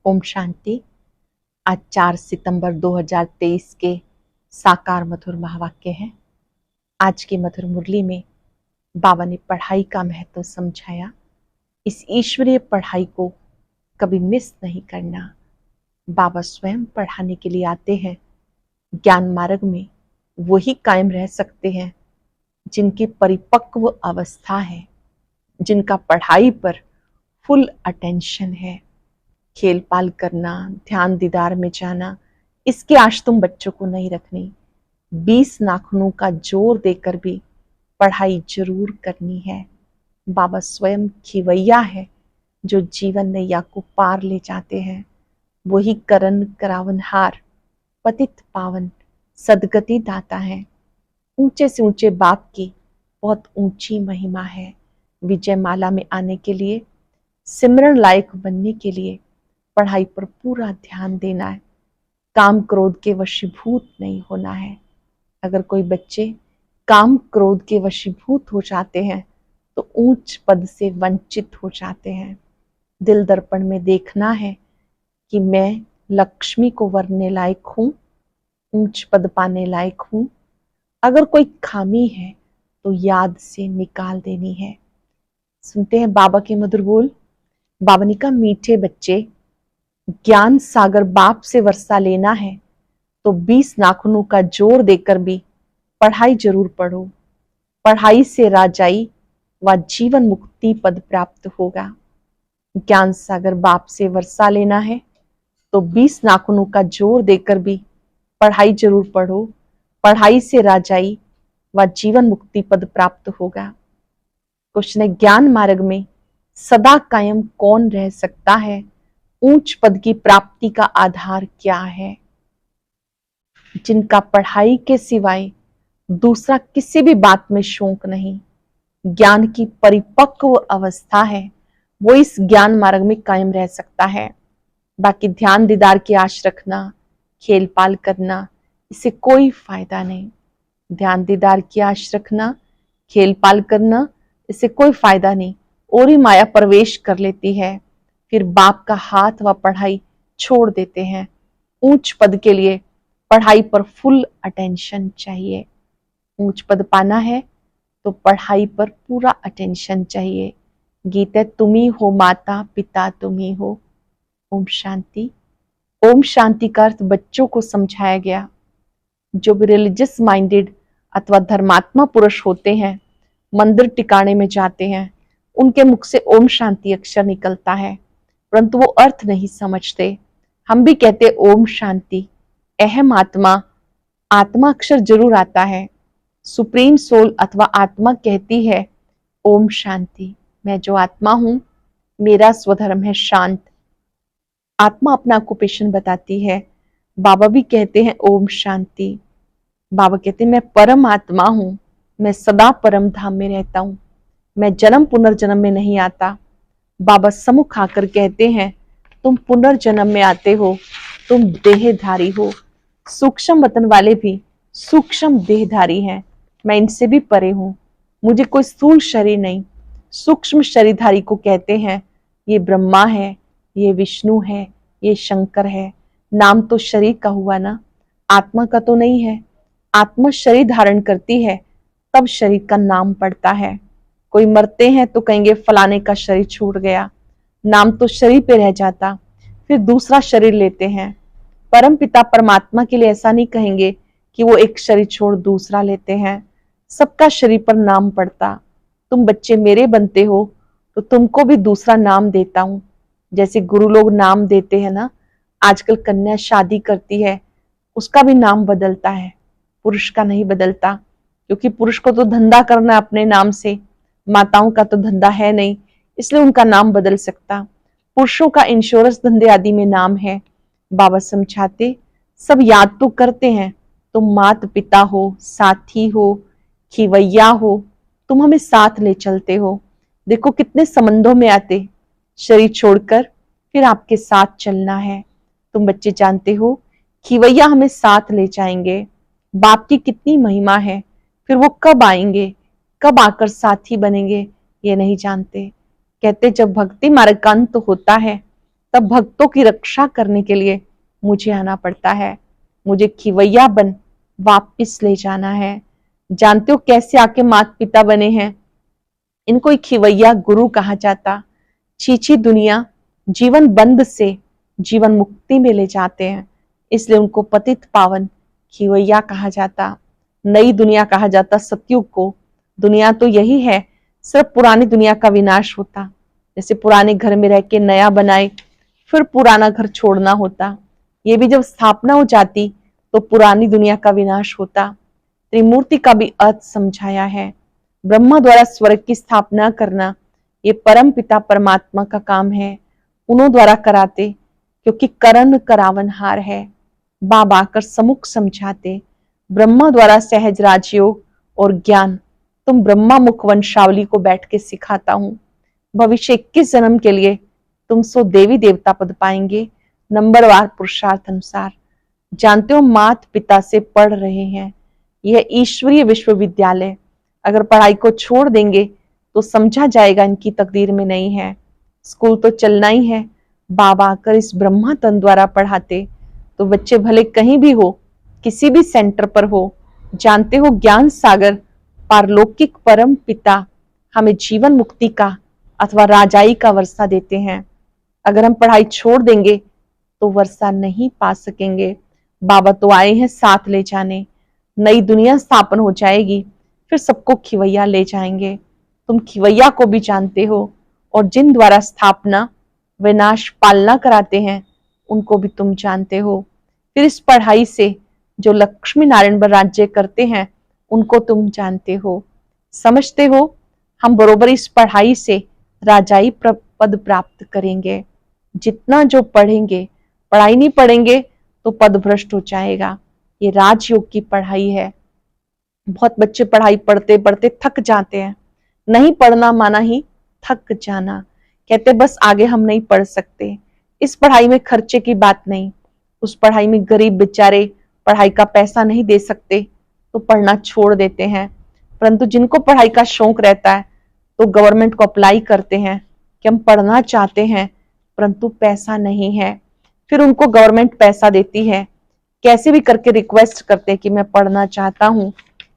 ओम शांति। आज 4 सितंबर 2023 के साकार मधुर महावाक्य हैं। आज की मधुर मुरली में बाबा ने पढ़ाई का महत्व समझाया। इस ईश्वरीय पढ़ाई को कभी मिस नहीं करना। बाबा स्वयं पढ़ाने के लिए आते हैं। ज्ञान मार्ग में वही कायम रह सकते हैं जिनकी परिपक्व अवस्था है, जिनका पढ़ाई पर फुल अटेंशन है। खेल पाल करना, ध्यान दीदार में जाना, इसकी आश तुम बच्चों को नहीं रखनी। 20 नाखूनों का जोर देकर भी पढ़ाई जरूर करनी है। बाबा स्वयं खिवैया है जो जीवन नैया को पार ले जाते हैं। वही करण करावनहार, पतित पावन, सदगति दाता है। ऊंचे से ऊंचे बाप की बहुत ऊंची महिमा है। विजय माला में आने के लिए, सिमरन लायक बनने के लिए पढ़ाई पर पूरा ध्यान देना है। काम क्रोध के वशीभूत नहीं होना है। अगर कोई बच्चे काम क्रोध के वशीभूत हो जाते हैं तो ऊंच पद से वंचित हो जाते हैं। दिल दर्पण में देखना है कि मैं लक्ष्मी को वरने लायक हूं, ऊंच पद पाने लायक हूं। अगर कोई खामी है तो याद से निकाल देनी है। सुनते हैं बाबा के मधुर बोल। बाबा ने कहा, मीठे बच्चे, ज्ञान सागर बाप से वर्षा लेना है तो 20 नाखूनों का जोर देकर भी पढ़ाई जरूर पढ़ो। पढ़ाई से राजाई व जीवन मुक्ति पद प्राप्त होगा। ज्ञान सागर बाप से वर्षा लेना है तो 20 नाखूनों का जोर देकर भी पढ़ाई जरूर पढ़ो। पढ़ाई से राजाई व जीवन मुक्ति पद प्राप्त होगा। क्वेश्चन है, ज्ञान मार्ग में सदा कायम कौन रह सकता है? ऊंच पद की प्राप्ति का आधार क्या है? जिनका पढ़ाई के सिवाय दूसरा किसी भी बात में शौक नहीं, ज्ञान की परिपक्व अवस्था है, वो इस ज्ञान मार्ग में कायम रह सकता है। बाकी ध्यान दीदार की आश रखना, खेल पाल करना, इससे कोई फायदा नहीं। ध्यान दीदार की आश रखना, खेल पाल करना, इससे कोई फायदा नहीं। और ही माया प्रवेश कर लेती है, फिर बाप का हाथ व पढ़ाई छोड़ देते हैं। ऊंच पद के लिए पढ़ाई पर फुल अटेंशन चाहिए। ऊंच पद पाना है तो पढ़ाई पर पूरा अटेंशन चाहिए। गीत है, तुम्ही हो माता पिता तुम्ही हो। ओम शांति। ओम शांति का अर्थ बच्चों को समझाया गया। जो भी रिलीजियस माइंडेड अथवा धर्मात्मा पुरुष होते हैं, मंदिर टिकाणे में जाते हैं, उनके मुख से ओम शांति अक्षर निकलता है, परंतु वो अर्थ नहीं समझते। हम भी कहते ओम शांति, अहम आत्मा, आत्मा अक्षर जरूर आता है। सुप्रीम सोल अथवा आत्मा कहती है ओम शांति, मैं जो आत्मा हूं, मेरा स्वधर्म है शांत। आत्मा अपना ऑक्यूपेशन बताती है। बाबा भी कहते हैं ओम शांति। बाबा कहते हैं, मैं परम आत्मा हूं, मैं सदा परम धाम में रहता हूं, मैं जन्म पुनर्जन्म में नहीं आता। बाबा सम्मुख आकर कहते हैं, तुम पुनर्जन्म में आते हो, तुम देहधारी हो। सूक्ष्म वतन वाले भी सूक्ष्म देहधारी हैं, मैं इनसे भी परे हूं, मुझे कोई स्थूल शरीर नहीं। सूक्ष्म शरीरधारी को कहते हैं, ये ब्रह्मा है, ये विष्णु है, ये शंकर है। नाम तो शरीर का हुआ ना, आत्मा का तो नहीं है। आत्मा शरीर धारण करती है तब शरीर का नाम पड़ता है। कोई मरते हैं तो कहेंगे फलाने का शरीर छूट गया, नाम तो शरीर पे रह जाता, फिर दूसरा शरीर लेते हैं। परम पिता परमात्मा के लिए ऐसा नहीं कहेंगे कि वो एक शरीर छोड़ दूसरा लेते हैं, सबका शरीर पर नाम पड़ता। तुम बच्चे मेरे बनते हो तो तुमको भी दूसरा नाम देता हूं। जैसे गुरु लोग नाम देते हैं ना, आजकल कन्या शादी करती है, उसका भी नाम बदलता है, पुरुष का नहीं बदलता, क्योंकि पुरुष को तो धंधा करना है अपने नाम से, माताओं का तो धंधा है नहीं, इसलिए उनका नाम बदल सकता। पुरुषों का इंश्योरेंस धंधे आदि में नाम है। बाबा समझाते, सब याद तो करते हैं, तुम मात पिता हो, साथी हो, खिवैया हो, तुम हमें साथ ले चलते हो। देखो कितने संबंधों में आते, शरीर छोड़कर फिर आपके साथ चलना है। तुम बच्चे जानते हो खिवैया हमें साथ ले जाएंगे। बाप की कितनी महिमा है, फिर वो कब आएंगे, कब आकर साथी बनेंगे, ये नहीं जानते। कहते जब भक्ति मार्ग का अंत होता है तब भक्तों की रक्षा करने के लिए मुझे आना पड़ता है। मुझे खिवैया बन वापिस ले जाना है। जानते हो कैसे आके माता पिता बने हैं? इनको एक खिवैया गुरु कहा जाता। छीछी दुनिया जीवन बंद से जीवन मुक्ति में ले जाते हैं, इसलिए उनको पतित पावन खिवैया कहा जाता। नई दुनिया कहा जाता सतयुग को। दुनिया तो यही है, सिर्फ पुरानी दुनिया का विनाश होता। जैसे पुराने घर में रह के नया बनाए, फिर पुराना घर छोड़ना होता। ये भी जब स्थापना हो जाती तो पुरानी दुनिया का विनाश होता। त्रिमूर्ति का भी अर्थ समझाया है। ब्रह्मा द्वारा स्वर्ग की स्थापना करना ये परम पिता परमात्मा का काम है। उन्हों द्वारा कराते, क्योंकि करण करावनहार है। बाबा आकर सम्मुख समझाते, ब्रह्मा द्वारा सहज राजयोग और ज्ञान तुम ब्रह्मा मुख वंशावली को बैठ के सिखाता हूं। भविष्य 21 जन्म के लिए तुम सो देवी देवता पद पाएंगे, नंबरवार पुरुषार्थ अनुसार। जानते हो मात पिता से पढ़ रहे हैं, यह ईश्वरीय विश्वविद्यालय। अगर पढ़ाई को छोड़ देंगे तो समझा जाएगा इनकी तकदीर में नहीं है। स्कूल तो चलना ही है। बाबा आकर इस ब्रह्मा तन द्वारा पढ़ाते तो बच्चे भले कहीं भी हो, किसी भी सेंटर पर हो। जानते हो ज्ञान सागर पारलौकिक परम पिता हमें जीवन मुक्ति का अथवा राजाई का वर्षा देते हैं। अगर हम पढ़ाई छोड़ देंगे तो वर्षा नहीं पा सकेंगे। बाबा तो आए हैं साथ ले जाने। नई दुनिया स्थापन हो जाएगी, फिर सबको खिवैया ले जाएंगे। तुम खिवैया को भी जानते हो, और जिन द्वारा स्थापना विनाश पालना कराते हैं उनको भी तुम जानते हो। फिर इस पढ़ाई से जो लक्ष्मी नारायण पर राज्य करते हैं उनको तुम जानते हो, समझते हो। हम बरोबर इस पढ़ाई से राजाई पद प्राप्त करेंगे। जितना जो पढ़ेंगे, पढ़ाई नहीं पढ़ेंगे तो पद भ्रष्ट हो जाएगा। ये राजयोग की पढ़ाई है। बहुत बच्चे पढ़ाई पढ़ते पढ़ते थक जाते हैं। नहीं पढ़ना माना ही थक जाना। कहते बस आगे हम नहीं पढ़ सकते। इस पढ़ाई में खर्चे की बात नहीं। उस पढ़ाई में गरीब बेचारे पढ़ाई का पैसा नहीं दे सकते तो पढ़ना छोड़ देते हैं। परंतु जिनको पढ़ाई का शौक रहता है तो गवर्नमेंट को अप्लाई करते हैं कि हम पढ़ना चाहते हैं परंतु पैसा नहीं है। फिर उनको गवर्नमेंट पैसा देती है। कैसे भी करके रिक्वेस्ट करते हैं कि मैं पढ़ना चाहता हूँ,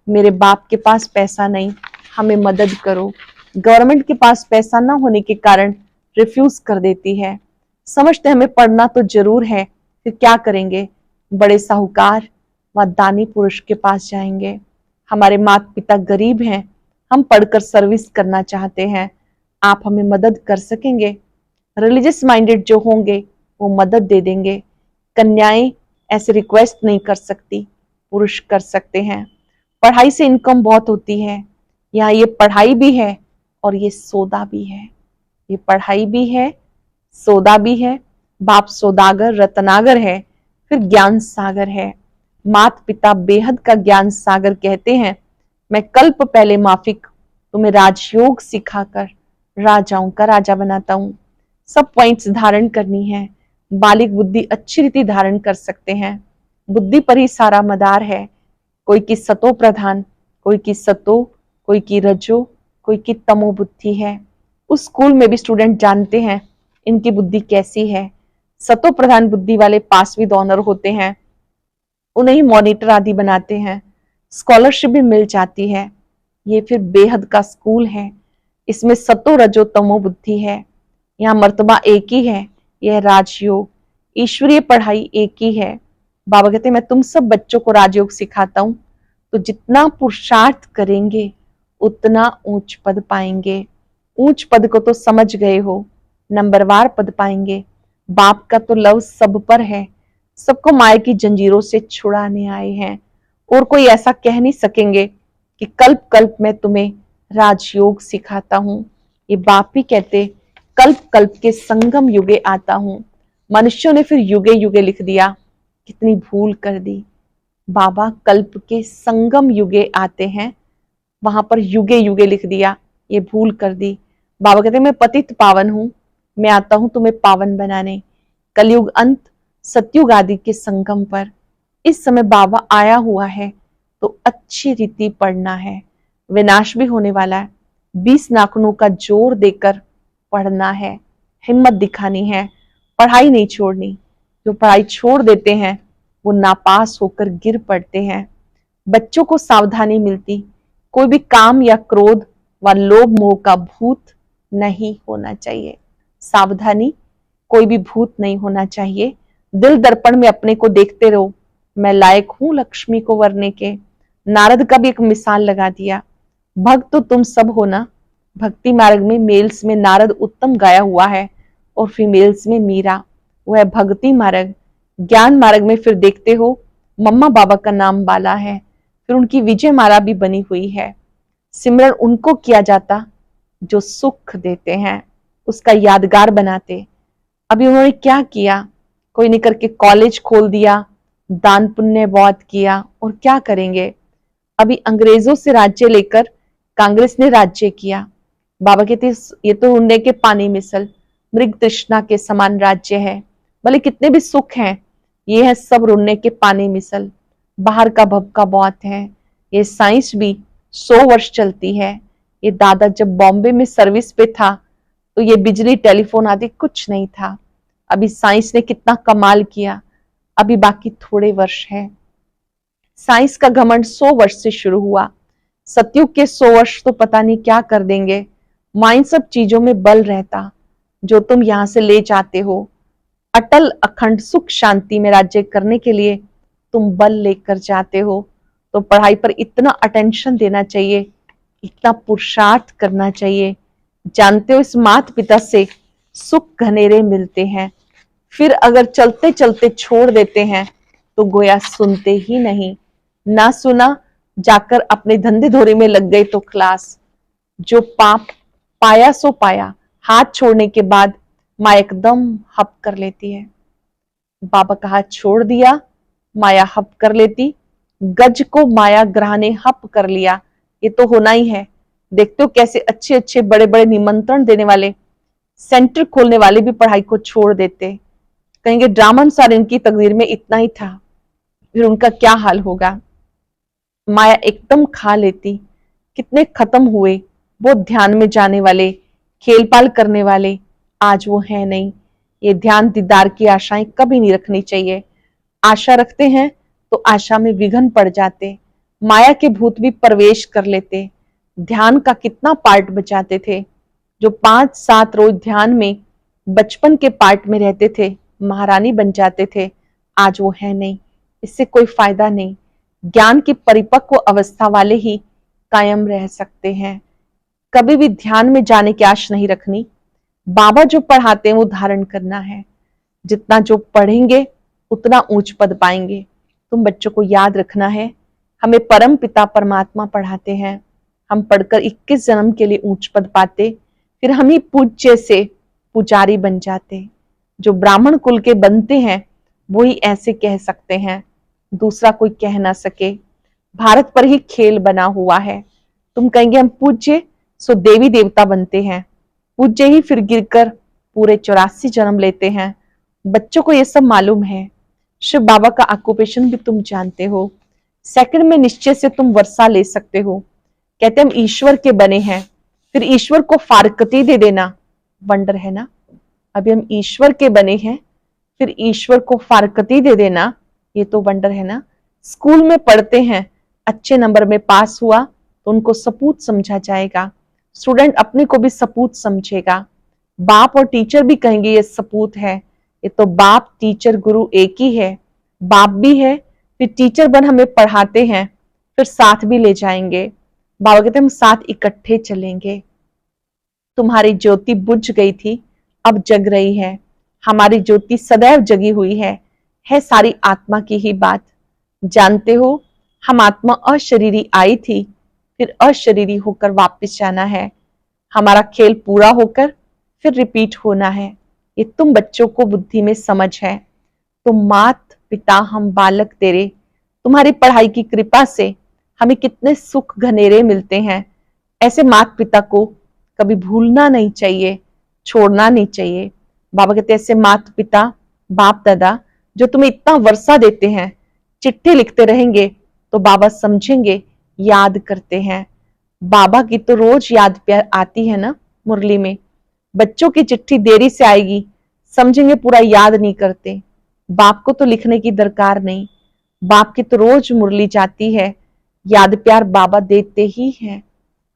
मेरे बाप के पास पैसा नहीं, हमें मदद करो। गवर्नमेंट के पास पैसा ना होने के कारण रिफ्यूज कर देती है। समझते हमें पढ़ना तो जरूर है, फिर क्या करेंगे? बड़े साहूकार व दानी पुरुष के पास जाएंगे। हमारे माता पिता गरीब हैं, हम पढ़कर सर्विस करना चाहते हैं, आप हमें मदद कर सकेंगे? रिलीजियस माइंडेड जो होंगे वो मदद दे देंगे। कन्याएं ऐसे रिक्वेस्ट नहीं कर सकती, पुरुष कर सकते हैं। पढ़ाई से इनकम बहुत होती है। यहाँ ये पढ़ाई भी है और ये सौदा भी है। ये पढ़ाई भी है, सौदा भी है। बाप सौदागर रत्नागर है, फिर ज्ञान सागर है। माता पिता बेहद का ज्ञान सागर कहते हैं, मैं कल्प पहले माफिक तुम्हें राजयोग सिखाकर राजाओं का राजा बनाता हूँ। सब पॉइंट्स धारण करनी है। बालिक बुद्धि अच्छी रीति धारण कर सकते हैं। बुद्धि पर ही सारा मदार है। कोई की सतो प्रधान, कोई की सतो, कोई की रजो, कोई की तमो बुद्धि है। उस स्कूल में भी स्टूडेंट जानते हैं इनकी बुद्धि कैसी है। सतो प्रधान बुद्धि वाले पास विद ऑनर होते हैं, उन्हें ही मॉनिटर आदि बनाते हैं, स्कॉलरशिप भी मिल जाती है। ये फिर बेहद का स्कूल है। इसमें सतो रजो तमो बुद्धि है। यहाँ मर्तबा एक ही है, यह राजयोग। ईश्वरीय पढ़ाई एक ही है। बाबा कहते हैं मैं तुम सब बच्चों को राजयोग सिखाता हूं, तो जितना पुरुषार्थ करेंगे उतना ऊंच पद पाएंगे। ऊंच पद को तो समझ गए हो, नंबरवार पद पाएंगे। बाप का तो लव सब पर है, सबको माया की जंजीरों से छुड़ाने आए हैं। और कोई ऐसा कह नहीं सकेंगे कि कल्प कल्प में तुम्हें राजयोग सिखाता हूं। ये बाप भी कहते कल्प कल्प के संगम युगे आता हूं। मनुष्यों ने फिर युगे युगे लिख दिया, कितनी भूल कर दी। बाबा कल्प के संगम युगे आते हैं, वहां पर युगे युगे लिख दिया, ये भूल कर दी। बाबा कहते मैं पतित पावन हूं, मैं आता हूं तुम्हें पावन बनाने। कलयुग अंत सतयुग आदि के संगम पर इस समय बाबा आया हुआ है, तो अच्छी रीति पढ़ना है। विनाश भी होने वाला है। 20 नाखूनों का जोर देकर पढ़ना है, हिम्मत दिखानी है। पढ़ाई नहीं छोड़नी। जो पढ़ाई छोड़ देते हैं वो नापास होकर गिर पड़ते हैं। बच्चों को सावधानी मिलती, कोई भी काम या क्रोध व लोभ मोह का भूत नहीं होना चाहिए। सावधानी, कोई भी भूत नहीं होना चाहिए। दिल दर्पण में अपने को देखते रहो, मैं लायक हूं लक्ष्मी को वरने के। नारद का भी एक मिसाल लगा दिया। भक्त तो तुम सब हो ना। भक्ति मार्ग में मेल्स में नारद उत्तम गाया हुआ है और फीमेल्स में मीरा, वो है भक्ति मार्ग। ज्ञान मार्ग में फिर देखते हो मम्मा बाबा का नाम बाला है, फिर उनकी विजय माला भी बनी हुई है। सिमरन उनको किया जाता जो सुख देते हैं, उसका यादगार बनाते। अभी उन्होंने क्या किया, कोई नहीं करके कॉलेज खोल दिया, दान पुण्य बहुत किया, और क्या करेंगे। अभी अंग्रेजों से राज्य लेकर कांग्रेस ने राज्य किया। बाबा कहते ये तो उड़ने के पानी मिसल, मृग तृष्णा के समान राज्य है। भले कितने भी सुख हैं, ये है सब रुड़ने के पानी मिसल। बाहर का भभका बहुत है। ये साइंस भी 100 वर्ष चलती है। ये दादा जब बॉम्बे में सर्विस पे था तो ये बिजली टेलीफोन आदि कुछ नहीं था। अभी साइंस ने कितना कमाल किया। अभी बाकी थोड़े वर्ष है। साइंस का घमंड 100 वर्ष से शुरू हुआ। सतयुग के 100 वर्ष तो पता नहीं क्या कर देंगे। माइन सब चीजों में बल रहता जो तुम यहां से ले जाते हो। अटल अखंड सुख शांति में राज्य करने के लिए तुम बल लेकर जाते हो। तो पढ़ाई पर इतना अटेंशन देना चाहिए, इतना पुरुषार्थ करना चाहिए। जानते हो इस माता पिता से सुख घनेरे मिलते हैं, फिर अगर चलते चलते छोड़ देते हैं तो गोया सुनते ही नहीं। ना सुना, जाकर अपने धंधे धोरे में लग गए तो खलास। जो पाप पाया सो पाया, हाथ छोड़ने के बाद माया एकदम हप कर लेती है। बाबा का हाथ छोड़ दिया, माया हप कर लेती। गज को माया ग्रह ने हप कर लिया, ये तो होना ही है। देखते हो कैसे अच्छे अच्छे बड़े बड़े निमंत्रण देने वाले, सेंटर खोलने वाले भी पढ़ाई को छोड़ देते। कहेंगे ड्रामा अनुसार इनकी तकदीर में इतना ही था, फिर उनका क्या हाल होगा। माया एकदम खा लेती। कितने खत्म हुए वो ध्यान में जाने वाले, खेलपाल करने वाले, आज वो है नहीं। ये ध्यान दीदार की आशाएं कभी नहीं रखनी चाहिए। आशा रखते हैं तो आशा में विघ्न पड़ जाते। माया के भूत भी प्रवेश कर लेते। ध्यान का कितना पार्ट बचाते थे। जो 5-7 रोज ध्यान में बचपन के पार्ट में रहते थे, महारानी बन जाते थे, आज वो है नहीं। इससे कोई फायदा नहीं। ज्ञान की परिपक्व अवस्था वाले ही कायम रह सकते हैं। कभी भी ध्यान में जाने की आश नहीं रखनी। बाबा जो पढ़ाते हैं वो धारण करना है। जितना जो पढ़ेंगे उतना ऊंच पद पाएंगे। तुम बच्चों को याद रखना है, हमें परम पिता परमात्मा पढ़ाते हैं। हम पढ़कर 21 जन्म के लिए ऊंच पद पाते, फिर हम ही पूज्य से पुजारी बन जाते। जो ब्राह्मण कुल के बनते हैं वही ऐसे कह सकते हैं, दूसरा कोई कह ना सके। भारत पर ही खेल बना हुआ है। तुम कहेंगे हम पूज्य सो देवी देवता बनते हैं, पूज्य ही फिर गिरकर पूरे 84 जन्म लेते हैं। बच्चों को ये सब मालूम है। शिव बाबा का ऑक्यूपेशन भी तुम जानते हो। सेकंड में निश्चय से तुम वर्षा ले सकते हो। कहते हम ईश्वर के बने हैं, फिर ईश्वर को फारकती दे देना वंडर है ना। अभी हम ईश्वर के बने हैं, फिर ईश्वर को फारकती दे देना, ये तो वंडर है ना। स्कूल में पढ़ते हैं, अच्छे नंबर में पास हुआ तो उनको सपूत समझा जाएगा। स्टूडेंट अपने को भी सपूत समझेगा। बाप और टीचर भी कहेंगे ये सपूत है। ये तो बाप टीचर गुरु एक ही है। बाप भी है, फिर टीचर बन हमें पढ़ाते हैं, फिर साथ भी ले जाएंगे। बाबा कहते हम साथ इकट्ठे चलेंगे। तुम्हारी ज्योति बुझ गई थी, अब जग रही है। हमारी ज्योति सदैव जगी हुई है सारी आत्मा की ही बात। जानते हो हम आत्मा अशरीरी आई थी, फिर अशरीरी होकर वापस जाना है। हमारा खेल पूरा होकर फिर रिपीट होना है। ये तुम बच्चों को बुद्धि में समझ है। तुम मात पिता हम बालक तेरे, तुम्हारी पढ़ाई की कृपा से हमें कितने सुख घनेरे मिलते हैं। ऐसे माता पिता को कभी भूलना नहीं चाहिए, छोड़ना नहीं चाहिए। बाबा कहते ऐसे माता पिता बाप दादा जो तुम्हें इतना वर्षा देते हैं, चिट्ठी लिखते रहेंगे तो बाबा समझेंगे याद करते हैं। बाबा की तो रोज याद प्यार आती है ना मुरली में। बच्चों की चिट्ठी देरी से आएगी, समझेंगे पूरा याद नहीं करते। बाप को तो लिखने की दरकार नहीं, बाप की तो रोज मुरली जाती है, याद प्यार बाबा देते ही है।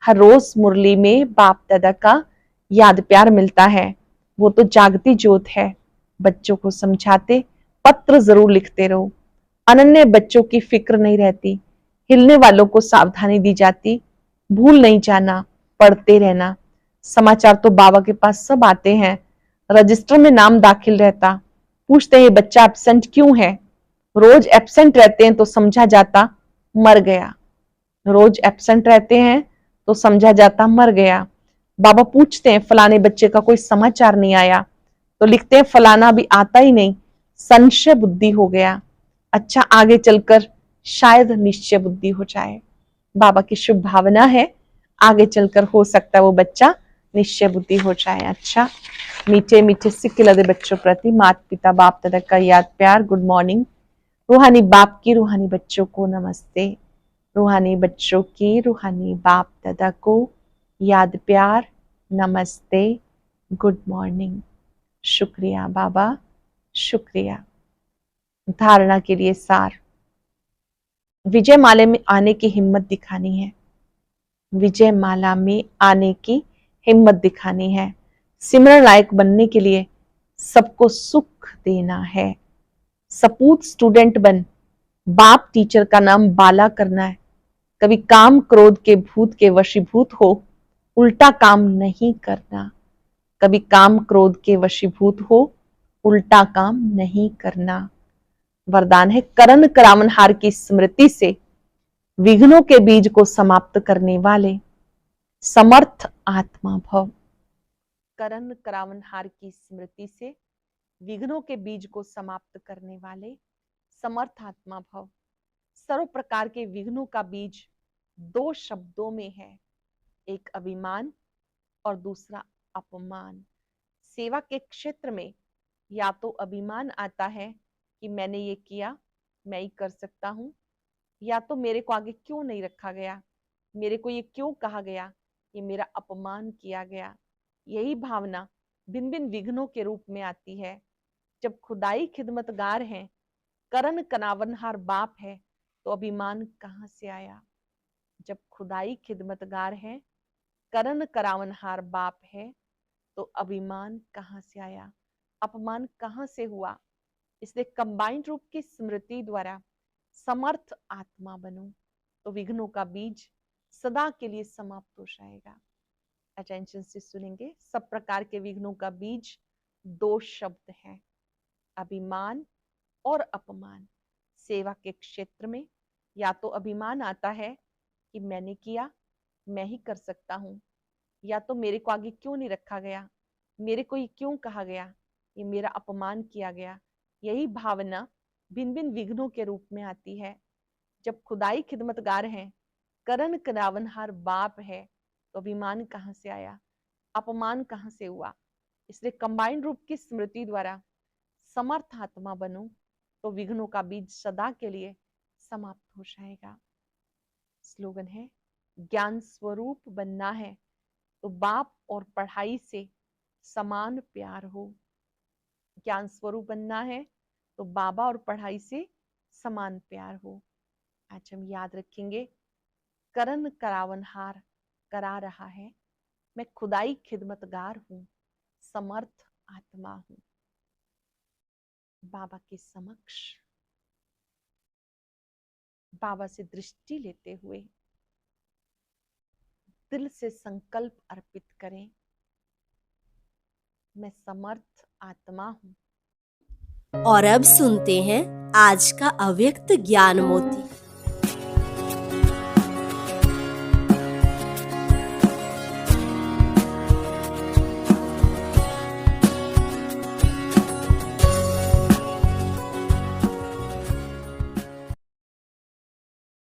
हर रोज मुरली में बाप दादा का याद प्यार मिलता है। वो तो जागती ज्योत है। बच्चों को समझाते, पत्र जरूर लिखते रहो। अनन्य बच्चों की फिक्र नहीं रहती, हिलने वालों को सावधानी दी जाती। भूल नहीं जाना, पढ़ते रहना। समाचार तो बाबा के पास सब आते हैं। रजिस्टर में नाम दाखिल रहता। पूछते हैं बच्चा एब्सेंट क्यों है। रोज एब्सेंट रहते हैं तो समझा जाता मर गया। रोज एब्सेंट रहते हैं तो समझा जाता मर गया। बाबा पूछते हैं फलाने बच्चे का कोई समाचार नहीं आया, तो लिखते हैं फलाना भी आता ही नहीं, संशय बुद्धि हो गया। अच्छा, आगे चलकर शायद निश्चय बुद्धि हो जाए। बाबा की शुभ भावना है, आगे चलकर हो सकता है वो बच्चा निश्चय बुद्धि हो जाए। अच्छा, मीठे मीठे सिक्के लदे बच्चों प्रति माता पिता बाप दादा का याद प्यार। Good morning. रूहानी बाप की रूहानी बच्चों को नमस्ते। रूहानी बच्चों की रूहानी बाप दादा को याद प्यार, नमस्ते, गुड मॉर्निंग। शुक्रिया बाबा, शुक्रिया। धारणा के लिए सार। विजय माला में आने की हिम्मत दिखानी है। विजय माला में आने की हिम्मत दिखानी है। सिमरन लायक बनने के लिए सबको सुख देना है। सपूत स्टूडेंट बन, बाप टीचर का नाम बाला करना है। कभी काम क्रोध के भूत के वशीभूत हो, उल्टा काम नहीं करना। कभी काम क्रोध के वशीभूत हो, उल्टा काम नहीं करना। वरदान है करण करावनहार की स्मृति से विघ्नों के बीज को समाप्त करने वाले समर्थ आत्मा भव। करण करावनहार की स्मृति से विघ्नों के बीज को समाप्त करने वाले समर्थ आत्मा भव। सर्व प्रकार के विघ्नों का बीज दो शब्दों में है, एक अभिमान और दूसरा अपमान। सेवा के क्षेत्र में या तो अभिमान आता है कि मैंने ये किया, मैं ही कर सकता हूं, या तो मेरे को आगे क्यों नहीं रखा गया, मेरे को ये क्यों कहा गया, ये मेरा अपमान किया गया। यही भावना भिन्न भिन्न विघ्नों के रूप में आती है। जब खुदाई खिदमतगार है, करण कनावनहार बाप है, तो अभिमान कहां से आया। जब खुदाई खिदमतगार है, करण करावनहार बाप है, तो अभिमान कहां से आया, अपमान कहां से हुआ। इसलिए कंबाइंड रूप की स्मृति द्वारा समर्थ आत्मा बनो, तो विघ्नों का बीज सदा के लिए समाप्त हो जाएगा। अटेंशन से सुनेंगे। सब प्रकार के विघ्नों का बीज दो शब्द हैं, अभिमान और अपमान। सेवा के क्षेत्र में या तो अभिमान आता है कि मैंने किया, मैं ही कर सकता हूं, या तो मेरे को आगे क्यों नहीं रखा गया, मेरे को ये क्यों कहा गया, ये मेरा अपमान किया गया। यही भावना भिन्न भिन्न विघ्नों के रूप में आती है। जब खुदाई खिदमतगार हैं, करण करावनहार बाप है, तो अभिमान कहां से आया, अपमान कहां से हुआ। इसलिए कंबाइंड रूप की स्मृति द्वारा समर्थ आत्मा बनो, तो विघ्नों का बीज सदा के लिए समाप्त हो जाएगा। स्लोगन है ज्ञान स्वरूप बनना है तो बाप और पढ़ाई से समान प्यार हो। ज्ञान स्वरूप बनना है तो बाबा और पढ़ाई से समान प्यार हो। आज हम याद रखेंगे करण करावनहार करा रहा है, मैं खुदाई खिदमतगार हूं, समर्थ आत्मा हूं। बाबा के समक्ष बाबा से दृष्टि लेते हुए दिल से संकल्प अर्पित करें, मैं समर्थ आत्मा हूं। और अब सुनते हैं आज का अव्यक्त ज्ञान मोती।